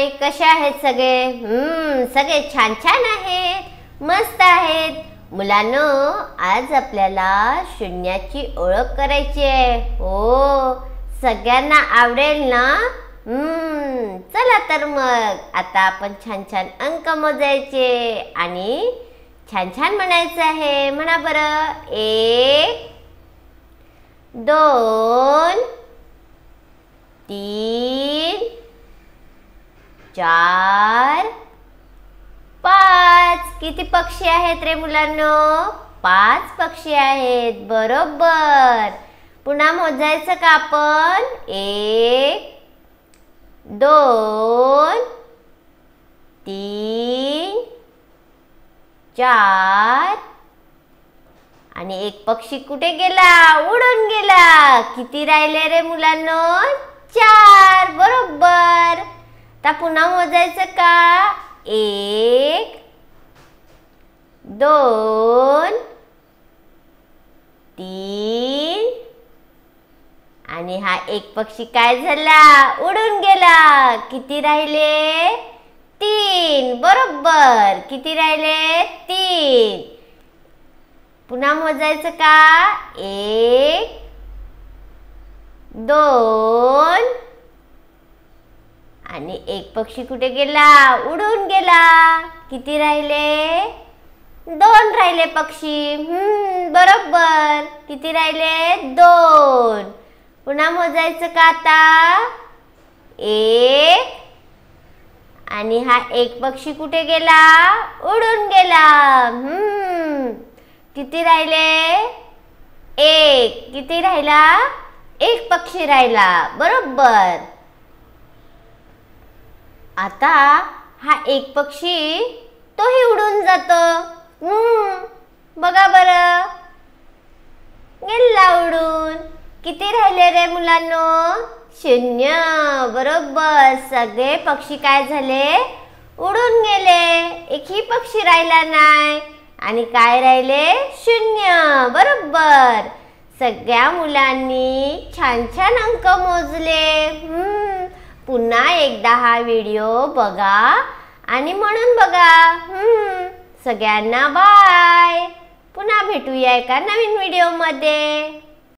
हाय, कसे आहेत सगळे? सगळे छान छान आहेत, मस्त आहेत. मुलांनो, आज आपल्याला शून्याची ओळख करायची आहे. हो, सगळ्यांना आवडेल ना? चला तर मग आता आपण छान छान अंक मोजायचे आणि छान छान म्हणायचं आहे. म्हणा बरं. 1 2 3 4 5. किती पक्षी आहेत रे मुलांनो? 5 पक्षी आहेत. बरोबर. पुन्हा मोजायचं का आपण? 1 2 3 4 आणि एक पक्षी कुठे गेला? उडून गेला. किती राहिले रे मुलांनो? 4. बरोबर. आता पुन्हा मोजायचं का? 1 2 3 आणि हा एक पक्षी काय झाला? उडून गेला. किती राहिले? 3. बरोबर. किती राहिले? 3. पुन्हा मोजायचं का? 1 2 आणि एक पक्षी कुठे गेला? उडून गेला. किती राहिले? 2 राहिले पक्षी. बरोबर. किती राहिले? 2. पुन्हा मोजायचं का आता? 1 आणि हा एक पक्षी कुठे गेला? उडून गेला. किती राहिले? 1. किती राहिला? एक पक्षी राहिला. बरोबर. आता हा एक पक्षी तोही उडून जातो. बघा बरं. गेला उडून. किती राहिले रे मुलांनो? 0. बरोबर. सगळे पक्षी काय झाले? उडून गेले. एकही पक्षी राहिला नाही. आणि काय राहिले? 0. बरोबर. सगळ्या मुलांनी छान छान अंक मोजले. पुन्हा एकदा हा व्हिडिओ बघा आणि म्हणून बघा. सगळ्यांना बाय. पुन्हा भेटूया एका नवीन व्हिडिओमध्ये.